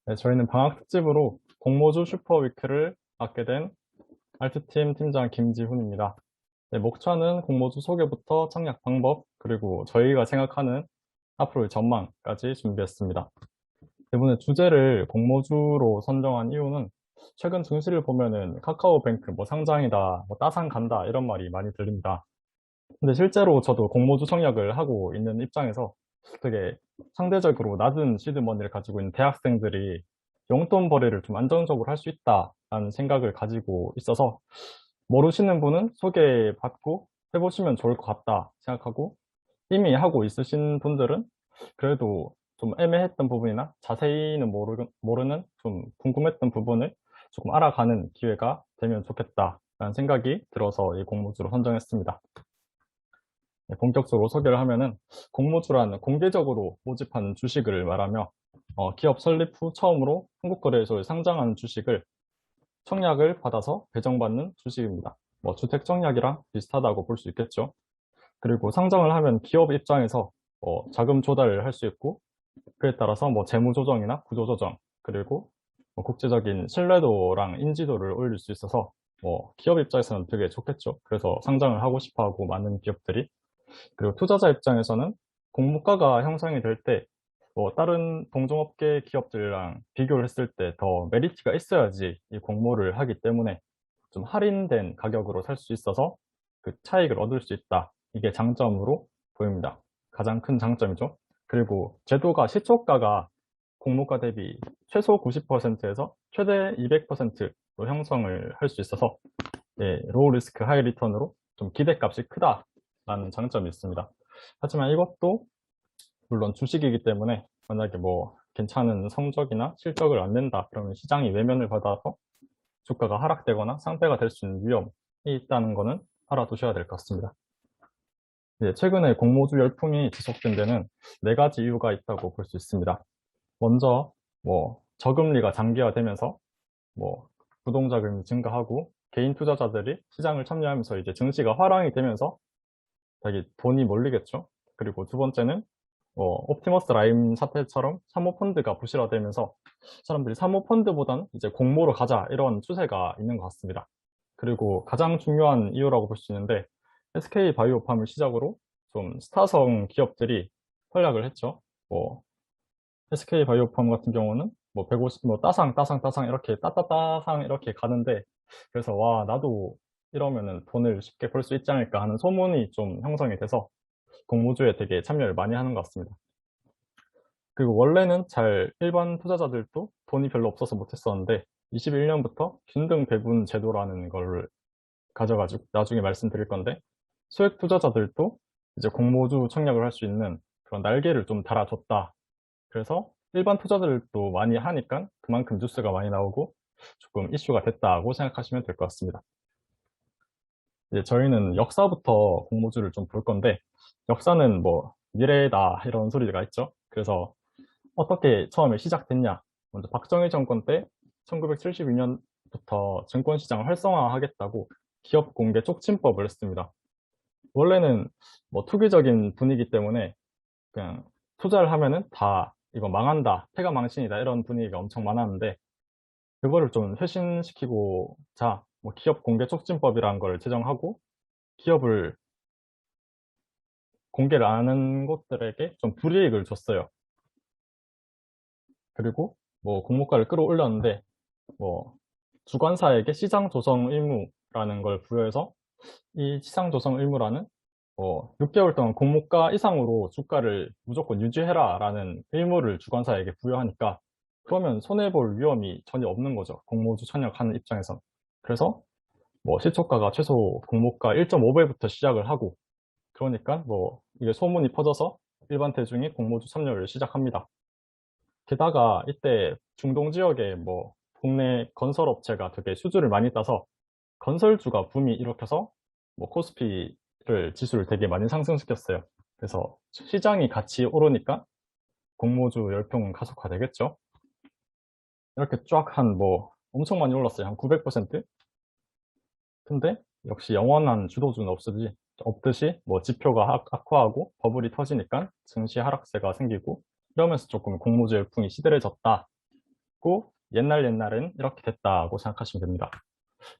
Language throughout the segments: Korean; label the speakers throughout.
Speaker 1: 네, 저희는 방학 특집으로 공모주 슈퍼위크를 맡게 된 알트팀 팀장 김지훈입니다. 네, 목차는 공모주 소개부터 청약 방법, 그리고 저희가 생각하는 앞으로의 전망까지 준비했습니다. 이번에 주제를 공모주로 선정한 이유는 최근 증시를 보면은 카카오뱅크 뭐 상장이다, 뭐 따상 간다 이런 말이 많이 들립니다. 근데 실제로 저도 공모주 청약을 하고 있는 입장에서 되게 상대적으로 낮은 시드머니를 가지고 있는 대학생들이 용돈 벌이를 좀 안정적으로 할 수 있다라는 생각을 가지고 있어서 모르시는 분은 소개받고 해보시면 좋을 것 같다 생각하고 이미 하고 있으신 분들은 그래도 좀 애매했던 부분이나 자세히는 모르는 좀 궁금했던 부분을 조금 알아가는 기회가 되면 좋겠다라는 생각이 들어서 이 공모주로 선정했습니다. 네, 본격적으로 소개를 하면은 공모주라는 공개적으로 모집하는 주식을 말하며 기업 설립 후 처음으로 한국거래소에 상장하는 주식을 청약을 받아서 배정받는 주식입니다. 뭐 주택 청약이랑 비슷하다고 볼 수 있겠죠. 그리고 상장을 하면 기업 입장에서 자금 조달을 할 수 있고 그에 따라서 뭐 재무 조정이나 구조 조정 그리고 뭐 국제적인 신뢰도랑 인지도를 올릴 수 있어서 기업 입장에서는 되게 좋겠죠. 그래서 상장을 하고 싶어 하고 많은 기업들이 그리고 투자자 입장에서는 공모가가 형성이 될 때, 다른 동종업계 기업들이랑 비교를 했을 때 더 메리트가 있어야지 이 공모를 하기 때문에 좀 할인된 가격으로 살 수 있어서 그 차익을 얻을 수 있다. 이게 장점으로 보입니다. 가장 큰 장점이죠. 그리고 제도가 시초가가 공모가 대비 최소 90%에서 최대 200%로 형성을 할 수 있어서 로우 리스크 하이 리턴으로 좀 기대값이 크다라는 장점이 있습니다. 하지만 이것도 물론 주식이기 때문에 만약에 뭐 괜찮은 성적이나 실적을 안 낸다 그러면 시장이 외면을 받아서 주가가 하락되거나 상폐가 될 수 있는 위험이 있다는 거는 알아두셔야 될 것 같습니다. 최근에 공모주 열풍이 지속된 데는 네 가지 이유가 있다고 볼 수 있습니다. 먼저 저금리가 장기화되면서 부동자금이 증가하고 개인 투자자들이 시장을 참여하면서 이제 증시가 화랑이 되면서 자기 돈이 몰리겠죠. 그리고 두 번째는 옵티머스 라임 사태처럼 사모펀드가 부실화되면서 사람들이 사모펀드보다는 이제 공모로 가자 이런 추세가 있는 것 같습니다. 그리고 가장 중요한 이유라고 볼 수 있는데 SK 바이오팜을 시작으로 좀 스타성 기업들이 활약을 했죠. SK 바이오팜 같은 경우는 150, 따상 이렇게 따따따상 이렇게 가는데 그래서 와 나도 이러면은 돈을 쉽게 벌 수 있지 않을까 하는 소문이 좀 형성이 돼서 공모주에 되게 참여를 많이 하는 것 같습니다. 그리고 원래는 잘 일반 투자자들도 돈이 별로 없어서 못했었는데 21년부터 균등 배분 제도라는 걸 가져가지고 나중에 말씀드릴 건데 소액 투자자들도 이제 공모주 청약을 할 수 있는 그런 날개를 좀 달아줬다. 그래서 일반 투자들도 많이 하니까 그만큼 뉴스가 많이 나오고 조금 이슈가 됐다고 생각하시면 될 것 같습니다. 이제 저희는 역사부터 공모주를 좀 볼 건데 역사는 뭐 미래다 이런 소리가 있죠. 그래서 어떻게 처음에 시작됐냐? 먼저 박정희 정권 때 1972년부터 증권시장을 활성화하겠다고 기업 공개 촉진법을 했습니다. 원래는 투기적인 분위기 때문에 그냥 투자를 하면은 다 이거 망한다, 패가 망신이다 이런 분위기가 엄청 많았는데 그거를 좀 쇄신시키고자 기업 공개 촉진법이라는 걸 제정하고 기업을 공개를 안 하는 곳들에게 좀 불이익을 줬어요. 그리고 공모가를 끌어올렸는데 주관사에게 시장 조성 의무라는 걸 부여해서 이 시장 조성 의무라는 6개월 동안 공모가 이상으로 주가를 무조건 유지해라라는 의무를 주관사에게 부여하니까 그러면 손해볼 위험이 전혀 없는 거죠. 공모주 청약하는 입장에선. 그래서 시초가가 최소 공모가 1.5배부터 시작을 하고 그러니까 이게 소문이 퍼져서 일반 대중이 공모주 참여를 시작합니다. 게다가 이때 중동 지역에 국내 건설업체가 되게 수주를 많이 따서 건설주가 붐이 일으켜서 코스피를 지수를 되게 많이 상승시켰어요. 그래서 시장이 같이 오르니까 공모주 열풍은 가속화되겠죠. 이렇게 쫙 엄청 많이 올랐어요. 한 900%? 근데 역시 영원한 주도주는 없듯이 지표가 악화하고 버블이 터지니까 증시 하락세가 생기고 이러면서 조금 공모주 열풍이 시들해졌다. 됐고 옛날엔 이렇게 됐다고 생각하시면 됩니다.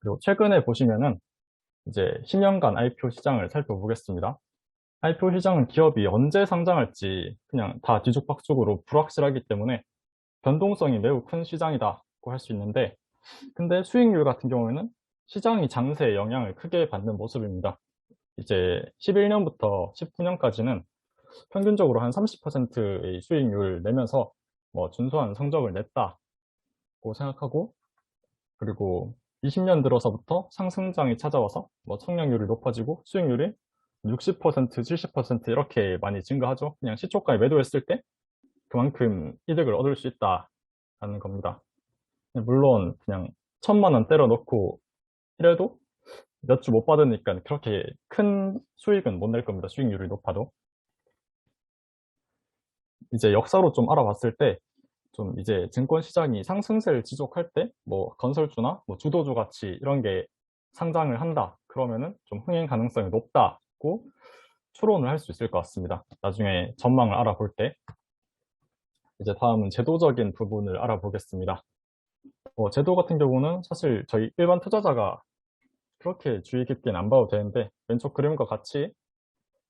Speaker 1: 그리고 최근에 보시면은 이제 10년간 IPO 시장을 살펴보겠습니다. IPO 시장은 기업이 언제 상장할지 그냥 다 뒤죽박죽으로 불확실하기 때문에 변동성이 매우 큰 시장이다고 할 수 있는데, 근데 수익률 같은 경우에는 시장이 장세에 영향을 크게 받는 모습입니다. 이제 11년부터 19년까지는 평균적으로 한 30%의 수익률을 내면서 뭐 준수한 성적을 냈다고 생각하고, 그리고 20년 들어서부터 상승장이 찾아와서 뭐 청약률이 높아지고 수익률이 60%, 70% 이렇게 많이 증가하죠. 그냥 시초가에 매도했을 때 그만큼 이득을 얻을 수 있다라는 겁니다. 물론 그냥 1,000만 원 때려 넣고 이래도 몇 주 못 받으니까 그렇게 큰 수익은 못 낼 겁니다. 수익률이 높아도. 이제 역사로 좀 알아봤을 때 좀 이제 증권 시장이 상승세를 지속할 때 뭐 건설주나 뭐 주도주 가치 이런 게 상장을 한다. 그러면은 좀 흥행 가능성이 높다고 추론을 할 수 있을 것 같습니다. 나중에 전망을 알아볼 때. 이제 다음은 제도적인 부분을 알아보겠습니다. 제도 같은 경우는 사실 저희 일반 투자자가 그렇게 주의 깊게는 안 봐도 되는데 왼쪽 그림과 같이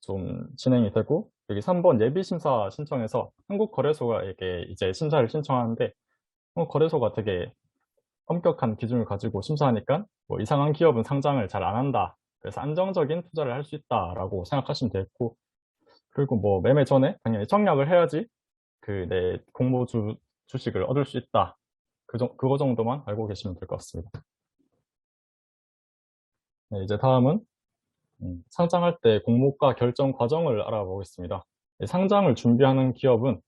Speaker 1: 좀 진행이 되고, 여기 3번 예비심사 신청해서 한국거래소에게 이제 심사를 신청하는데, 거래소가 되게 엄격한 기준을 가지고 심사하니까 뭐 이상한 기업은 상장을 잘 안 한다. 그래서 안정적인 투자를 할 수 있다라고 생각하시면 되겠고, 그리고 뭐 매매 전에 당연히 청약을 해야지 그 내 공모주 주식을 얻을 수 있다. 그거 정도만 알고 계시면 될 것 같습니다. 네, 이제 다음은 상장할 때 공모가 결정 과정을 알아보겠습니다. 상장을 준비하는 기업은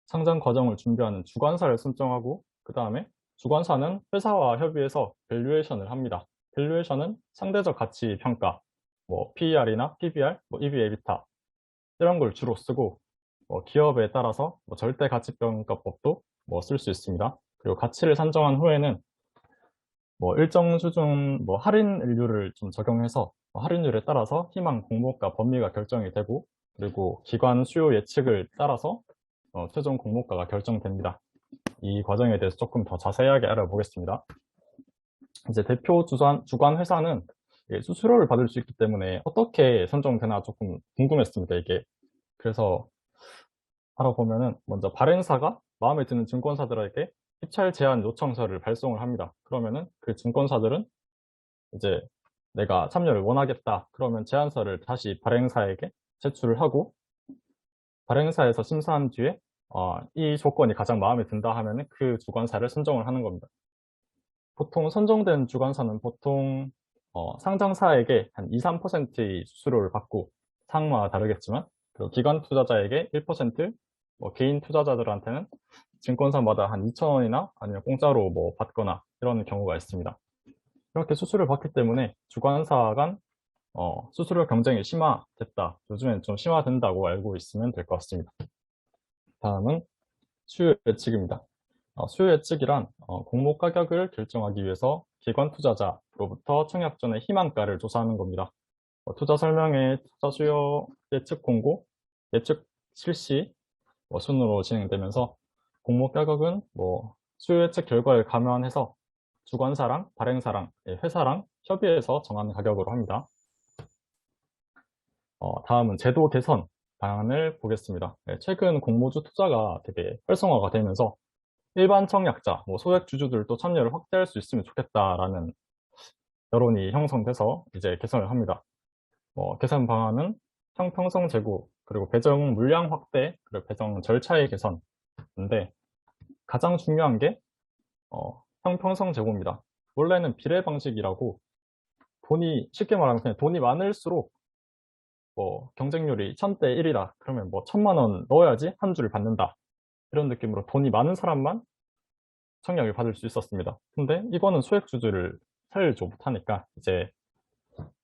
Speaker 1: 상장 과정을 준비하는 주관사를 선정하고, 그 다음에 주관사는 회사와 협의해서 밸류에이션을 합니다. 밸류에이션은 상대적 가치 평가, 뭐 PER이나 PBR, 뭐 EV/EBITDA 이런 걸 주로 쓰고, 기업에 따라서 뭐 절대 가치평가법도 뭐 쓸 수 있습니다. 그리고 가치를 산정한 후에는 뭐 일정 수준 뭐 할인율을 좀 적용해서 할인율에 따라서 희망 공모가 범위가 결정이 되고, 그리고 기관 수요 예측을 따라서 최종 공모가가 결정됩니다. 이 과정에 대해서 조금 더 자세하게 알아보겠습니다. 이제 대표 주관 회사는 수수료를 받을 수 있기 때문에 어떻게 선정되나 조금 궁금했습니다, 이게. 그래서 알아보면은 먼저 발행사가 마음에 드는 증권사들에게 입찰 제한 요청서를 발송을 합니다. 그러면은 그 증권사들은 이제 내가 참여를 원하겠다. 그러면 제안서를 다시 발행사에게 제출을 하고, 발행사에서 심사한 뒤에 이 조건이 가장 마음에 든다 하면은 그 주관사를 선정을 하는 겁니다. 보통 선정된 주관사는 보통 상장사에게 한 2, 3%의 수수료를 받고, 상마다 다르겠지만, 그리고 기관 투자자에게 1%, 뭐 개인 투자자들한테는 증권사마다 한 2,000원이나 아니면 공짜로 뭐 받거나 이런 경우가 있습니다. 이렇게 수수료를 받기 때문에 주관사 간 수수료 경쟁이 심화됐다. 요즘엔 좀 심화된다고 알고 있으면 될 것 같습니다. 다음은 수요 예측입니다. 수요 예측이란 공모 가격을 결정하기 위해서 기관 투자자로부터 청약 전에 희망가를 조사하는 겁니다. 투자 설명회, 투자 수요 예측 공고, 예측 실시 순으로 진행되면서, 공모 가격은 뭐 수요 예측 결과를 감안해서 주관사랑 발행사랑 회사랑 협의해서 정하는 가격으로 합니다. 다음은 제도 개선 방안을 보겠습니다. 최근 공모주 투자가 되게 활성화가 되면서 일반 청약자, 뭐 소액 주주들도 참여를 확대할 수 있으면 좋겠다라는 여론이 형성돼서 이제 개선을 합니다. 개선 방안은 형평성 제고, 그리고 배정 물량 확대, 그리고 배정 절차의 개선인데, 가장 중요한 게 형평성 제고입니다. 원래는 비례 방식이라고 쉽게 말하면 그냥 돈이 많을수록 뭐 경쟁률이 1000대 1이다. 그러면 뭐 1000만 원 넣어야지 한 주를 받는다. 이런 느낌으로 돈이 많은 사람만 청약을 받을 수 있었습니다. 근데 이거는 소액주주를 살지 못하니까 이제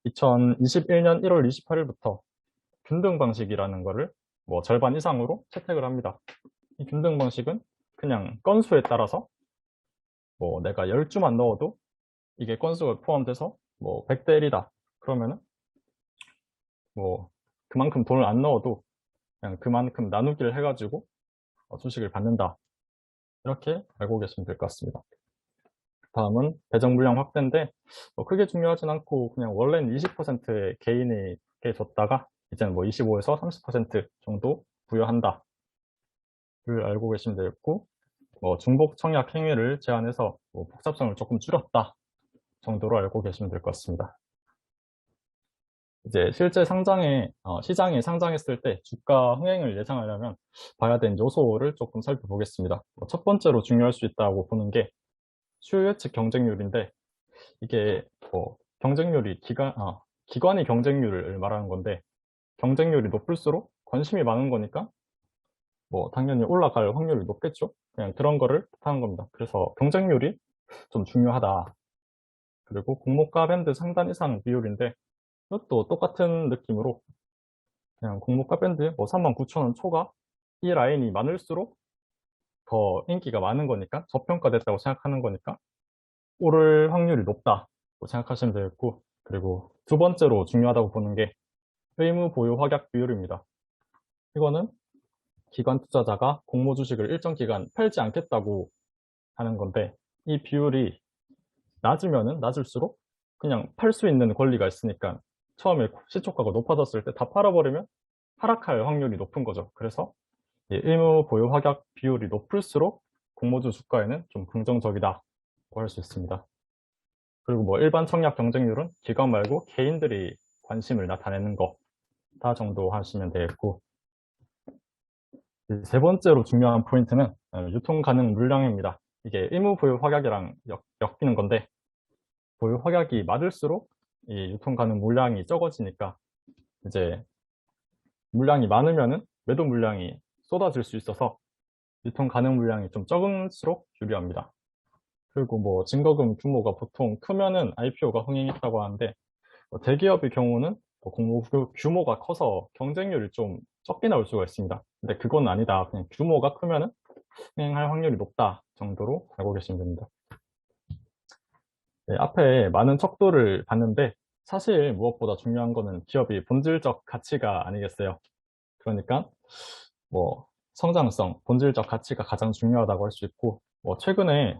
Speaker 1: 2021년 1월 28일부터 균등 방식이라는 거를 뭐 절반 이상으로 채택을 합니다. 이 균등 방식은 그냥 건수에 따라서 뭐 내가 10주만 넣어도 이게 건수가 포함돼서 뭐 100대 1이다. 그러면은 뭐 그만큼 돈을 안 넣어도 그냥 그만큼 나누기를 해가지고 주식을 받는다. 이렇게 알고 계시면 될 것 같습니다. 다음은 배정 물량 확대인데 크게 중요하진 않고 그냥 원래는 20%의 개인에게 줬다가 이제는 뭐 25에서 30% 정도 부여한다를 알고 계시면 되겠고 중복 청약 행위를 제한해서 복잡성을 조금 줄였다 정도로 알고 계시면 될 것 같습니다. 이제 실제 시장에 상장했을 때 주가 흥행을 예상하려면 봐야 되는 요소를 조금 살펴보겠습니다. 첫 번째로 중요할 수 있다고 보는 게 수요 예측 경쟁률인데 이게 경쟁률이 기관의 경쟁률을 말하는 건데 경쟁률이 높을수록 관심이 많은 거니까 당연히 올라갈 확률이 높겠죠. 그냥 그런 거를 뜻하는 겁니다. 그래서 경쟁률이 좀 중요하다. 그리고 공모가 밴드 상단 이상 비율인데 이것도 똑같은 느낌으로 그냥 공모가 밴드 39,000원 초과 이 라인이 많을수록 더 인기가 많은 거니까 저평가됐다고 생각하는 거니까 오를 확률이 높다고 생각하시면 되겠고 그리고 두 번째로 중요하다고 보는 게 의무 보유 확약 비율입니다. 이거는 기관 투자자가 공모 주식을 일정 기간 팔지 않겠다고 하는 건데 이 비율이 낮으면은 낮을수록 그냥 팔 수 있는 권리가 있으니까 처음에 시초가가 높아졌을 때 다 팔아버리면 하락할 확률이 높은 거죠. 그래서 의무 보유 확약 비율이 높을수록 공모주 주가에는 좀 긍정적이다고 할 수 있습니다. 그리고 일반 청약 경쟁률은 기관 말고 개인들이 관심을 나타내는 거 다 정도 하시면 되겠고 세 번째로 중요한 포인트는 유통 가능 물량입니다. 이게 의무 보유 확약이랑 엮이는 건데 보유 확약이 많을수록 이 유통 가능 물량이 적어지니까 이제 물량이 많으면은 매도 물량이 쏟아질 수 있어서 유통 가능 물량이 좀 적을수록 유리합니다. 그리고 증거금 규모가 보통 크면은 IPO가 흥행했다고 하는데 대기업의 경우는 공모 규모가 커서 경쟁률이 좀 적게 나올 수가 있습니다. 근데 그건 아니다. 그냥 규모가 크면은 흥행할 확률이 높다 정도로 알고 계시면 됩니다. 네, 앞에 많은 척도를 봤는데 사실 무엇보다 중요한 거는 기업이 본질적 가치가 아니겠어요. 그러니까 성장성, 본질적 가치가 가장 중요하다고 할 수 있고 최근에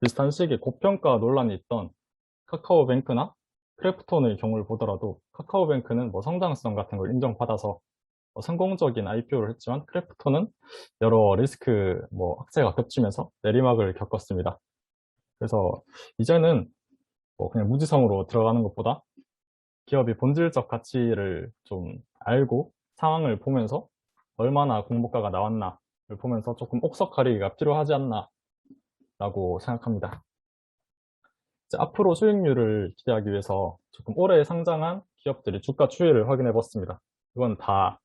Speaker 1: 비슷한 시기에 고평가 논란이 있던 카카오뱅크나 크래프톤의 경우를 보더라도 카카오뱅크는 성장성 같은 걸 인정받아서 성공적인 IPO를 했지만 크래프톤은 여러 리스크 악재가 겹치면서 내리막을 겪었습니다. 그래서 이제는 그냥 무지성으로 들어가는 것보다 기업이 본질적 가치를 좀 알고 상황을 보면서 얼마나 공모가가 나왔나를 보면서 조금 옥석 가리기가 필요하지 않나 라고 생각합니다. 이제 앞으로 수익률을 기대하기 위해서 조금 올해 상장한 기업들이 주가 추이를 확인해 봤습니다. 이건 다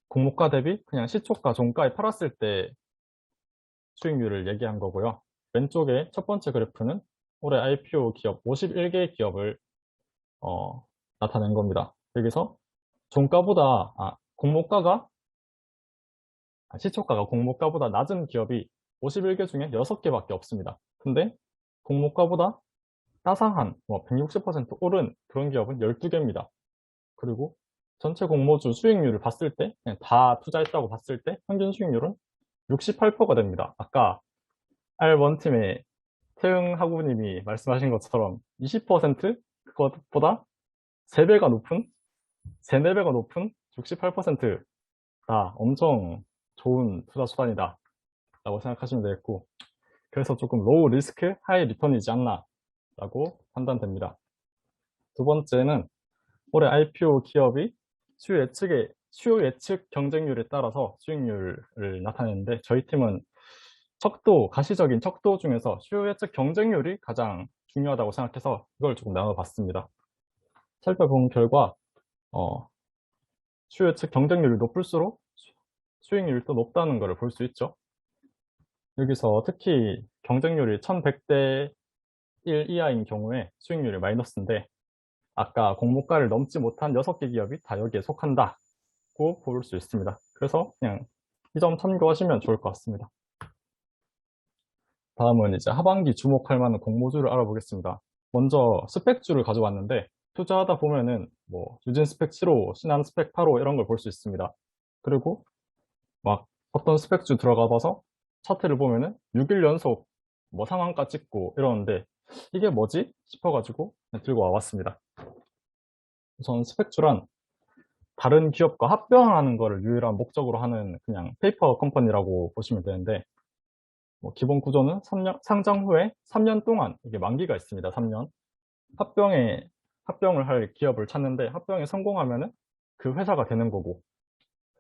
Speaker 1: 공모가 대비 그냥 시초가 종가에 팔았을 때 수익률을 얘기한 거고요. 왼쪽에 첫 번째 그래프는 올해 IPO 기업 51개 기업을 나타낸 겁니다. 여기서 종가보다 공모가가 시초가가 공모가보다 낮은 기업이 51개 중에 6개밖에 없습니다. 근데 공모가보다 따상한 160% 오른 그런 기업은 12개입니다. 그리고 전체 공모주 수익률을 봤을 때 그냥 다 투자했다고 봤을 때 평균 수익률은 68%가 됩니다. 아까 R1팀의 태응 하구님이 말씀하신 것처럼 20% 그것보다 3배가 높은 3, 4배가 높은 68%다 엄청 좋은 투자 수단이다 라고 생각하시면 되겠고 그래서 조금 로우 리스크 하이 리턴이지 않나 라고 판단됩니다. 두 번째는 올해 IPO 기업이 수요 예측 경쟁률에 따라서 수익률을 나타내는데 저희 팀은 가시적인 척도 중에서 수요 예측 경쟁률이 가장 중요하다고 생각해서 이걸 조금 나눠봤습니다. 살펴본 결과 수요 예측 경쟁률이 높을수록 수익률도 높다는 것을 볼 수 있죠. 여기서 특히 경쟁률이 1100대 1 이하인 경우에 수익률이 마이너스인데 아까 공모가를 넘지 못한 6개 기업이 다 여기에 속한다고 볼 수 있습니다. 그래서 그냥 이 점 참고하시면 좋을 것 같습니다. 다음은 이제 하반기 주목할 만한 공모주를 알아보겠습니다. 먼저 스펙주를 가져왔는데 투자하다 보면은 유진 스펙 7호, 신한 스펙 8호 이런 걸 볼 수 있습니다. 그리고 어떤 스펙주 들어가 봐서 차트를 보면은 6일 연속 뭐 상한가 찍고 이러는데 이게 뭐지 싶어가지고 그냥 들고 와봤습니다. 우선 스펙주란 다른 기업과 합병하는 거를 유일한 목적으로 하는 그냥 페이퍼 컴퍼니라고 보시면 되는데, 뭐 기본 구조는 상장 후에 3년 동안 이게 만기가 있습니다. 3년. 합병을 할 기업을 찾는데 합병에 성공하면은 그 회사가 되는 거고,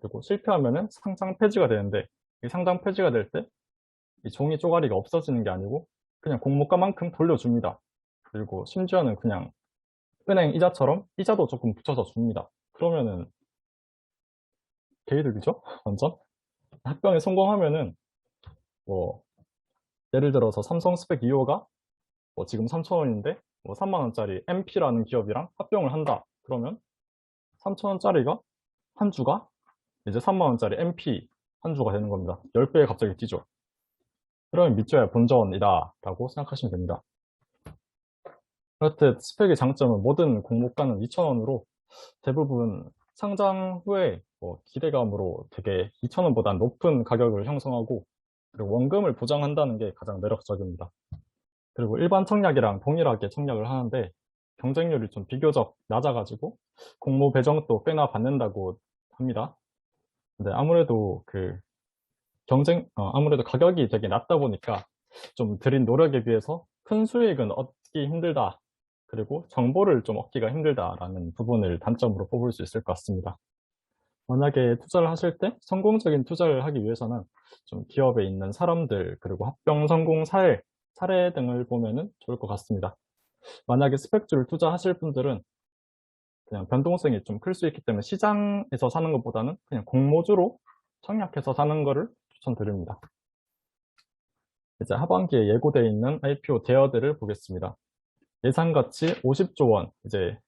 Speaker 1: 그리고 실패하면은 상장 폐지가 되는데, 이 상장 폐지가 될 때 이 종이 쪼가리가 없어지는 게 아니고 그냥 공모가만큼 돌려줍니다. 그리고 심지어는 그냥 은행 이자처럼 이자도 조금 붙여서 줍니다. 그러면은 개이득이죠? 완전? 합병에 성공하면은 뭐 예를 들어서 삼성 스펙 2호가 뭐 지금 3,000원인데 뭐 3만 원짜리 MP라는 기업이랑 합병을 한다. 그러면 3,000원짜리가 한 주가 이제 3만 원짜리 MP 한 주가 되는 겁니다. 10배에 갑자기 뛰죠. 그러면 믿져야 본전이다 라고 생각하시면 됩니다. 그렇듯 스펙의 장점은 모든 공모가는 2,000원으로 대부분 상장 후에 뭐 기대감으로 되게 2,000원보다 높은 가격을 형성하고, 그리고 원금을 보장한다는 게 가장 매력적입니다. 그리고 일반 청약이랑 동일하게 청약을 하는데 경쟁률이 좀 비교적 낮아가지고 공모 배정도 꽤나 받는다고 합니다. 근데 아무래도 아무래도 가격이 되게 낮다 보니까 좀 들인 노력에 비해서 큰 수익은 얻기 힘들다. 그리고 정보를 좀 얻기가 힘들다라는 부분을 단점으로 뽑을 수 있을 것 같습니다. 만약에 투자를 하실 때 성공적인 투자를 하기 위해서는 좀 기업에 있는 사람들, 그리고 합병 성공 사례 등을 보면은 좋을 것 같습니다. 만약에 스펙주를 투자하실 분들은 그냥 변동성이 좀 클 수 있기 때문에 시장에서 사는 것보다는 그냥 공모주로 청약해서 사는 거를 추천드립니다. 이제 하반기에 예고되어 있는 IPO 대여들을 보겠습니다. 예상가치 50조 원, 이제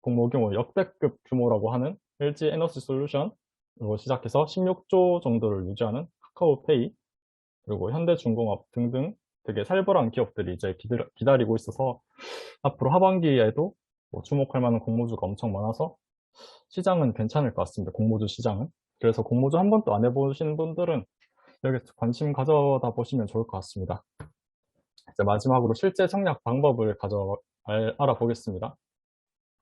Speaker 1: 공모 규모 역대급 규모라고 하는 LG 에너지 솔루션으로 시작해서 16조 정도를 유지하는 카카오페이, 그리고 현대중공업 등등 되게 살벌한 기업들이 이제 기다리고 있어서 앞으로 하반기에도 뭐 주목할 만한 공모주가 엄청 많아서 시장은 괜찮을 것 같습니다. 공모주 시장은. 그래서 공모주 한 번도 안 해보신 분들은 여기서 관심 가져다 보시면 좋을 것 같습니다. 이제 마지막으로 실제 청약 방법을 알아보겠습니다.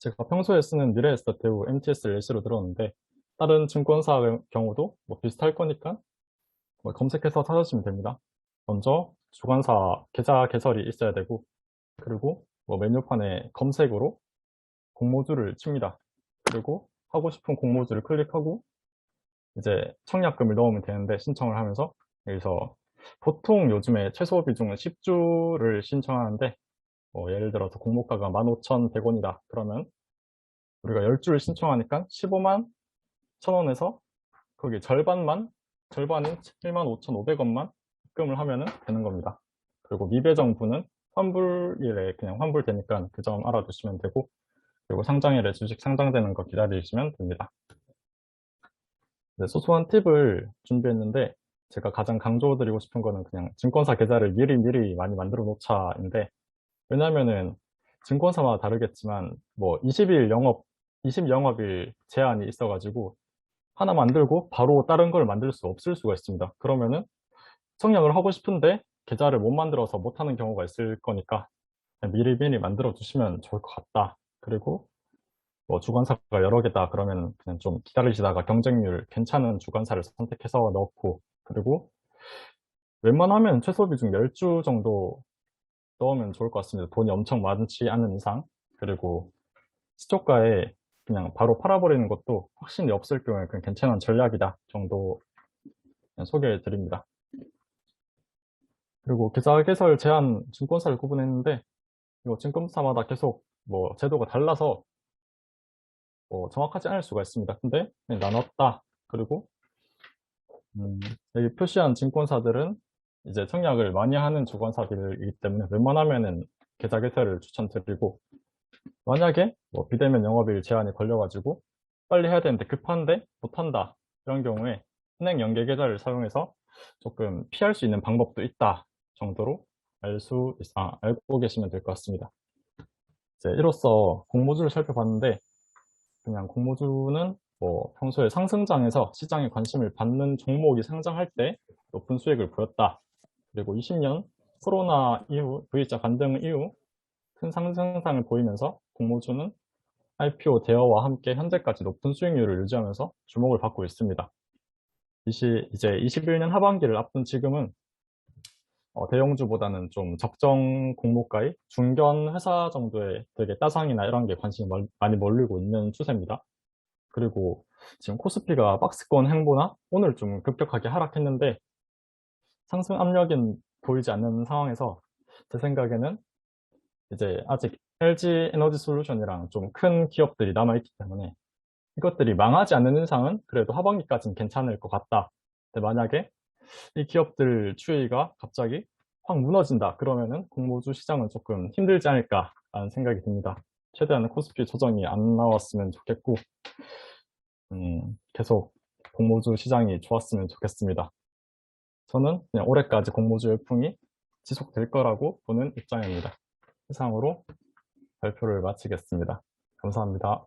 Speaker 1: 제가 평소에 쓰는 미래에셋 대우 MTS를 예시로 들었는데 다른 증권사 경우도 뭐 비슷할 거니까 뭐 검색해서 찾으시면 됩니다. 먼저 주관사 계좌 개설이 있어야 되고, 그리고 뭐 메뉴판에 검색으로 공모주를 칩니다. 그리고 하고 싶은 공모주를 클릭하고 이제 청약금을 넣으면 되는데, 신청을 하면서 여기서 보통 요즘에 최소 비중은 10주를 신청하는데, 뭐 예를 들어서 공모가가 15,100원이다 그러면 우리가 10주를 신청하니까 15만 1,000원에서 거기 절반인 75,500원만 입금을 하면 되는 겁니다. 그리고 미배정부는 환불일에 그냥 환불되니까 그 점 알아두시면 되고, 그리고 상장일에 주식 상장되는 거 기다리시면 됩니다. 네, 소소한 팁을 준비했는데 제가 가장 강조드리고 싶은 거는 그냥 증권사 계좌를 미리 많이 만들어 놓자인데, 왜냐면은 증권사마다 다르겠지만 뭐 20영업일 제한이 있어가지고 하나 만들고 바로 다른 걸 만들 수 없을 수가 있습니다. 그러면은 청약을 하고 싶은데 계좌를 못 만들어서 못하는 경우가 있을 거니까 그냥 미리 만들어 두시면 좋을 것 같다. 그리고 뭐 주관사가 여러 개다 그러면 그냥 좀 기다리시다가 경쟁률 괜찮은 주관사를 선택해서 넣고, 그리고 웬만하면 최소 비중 10주 정도 넣으면 좋을 것 같습니다. 돈이 엄청 많지 않은 이상. 그리고 시초가에 그냥 바로 팔아버리는 것도 확신이 없을 경우에 그냥 괜찮은 전략이다 정도 소개해 드립니다. 그리고 계좌 개설 제한 증권사를 구분했는데 이거 증권사마다 계속 뭐 제도가 달라서 뭐 정확하지 않을 수가 있습니다. 근데 그냥 나눴다. 그리고 여기 표시한 증권사들은 이제 청약을 많이 하는 주관사들이기 때문에 웬만하면은 계좌 개설을 추천드리고, 만약에 뭐 비대면 영업일 제한이 걸려가지고 빨리 해야 되는데 급한데 못한다 이런 경우에 은행 연계 계좌를 사용해서 조금 피할 수 있는 방법도 있다 정도로 알고 계시면 될 것 같습니다. 이제 이로써 공모주를 살펴봤는데 그냥 공모주는 평소에 상승장에서 시장에 관심을 받는 종목이 상장할 때 높은 수익을 보였다. 그리고 20년 코로나 이후, V자 반등 이후 큰 상승상을 보이면서 공모주는 IPO 대여와 함께 현재까지 높은 수익률을 유지하면서 주목을 받고 있습니다. 이제 21년 하반기를 앞둔 지금은 대형주보다는 좀 적정 공모가의 중견 회사 정도의 되게 따상이나 이런 게 관심이 많이 몰리고 있는 추세입니다. 그리고 지금 코스피가 박스권 행보나 오늘 좀 급격하게 하락했는데 상승 압력은 보이지 않는 상황에서 제 생각에는 이제 아직 LG 에너지 솔루션이랑 좀 큰 기업들이 남아있기 때문에 이것들이 망하지 않는 이상은 그래도 하반기까지는 괜찮을 것 같다. 근데 만약에 이 기업들 추이가 갑자기 확 무너진다. 그러면은 공모주 시장은 조금 힘들지 않을까라는 생각이 듭니다. 최대한 코스피 조정이 안 나왔으면 좋겠고, 계속 공모주 시장이 좋았으면 좋겠습니다. 저는 그냥 올해까지 공모주 열풍이 지속될 거라고 보는 입장입니다. 이상으로 발표를 마치겠습니다. 감사합니다.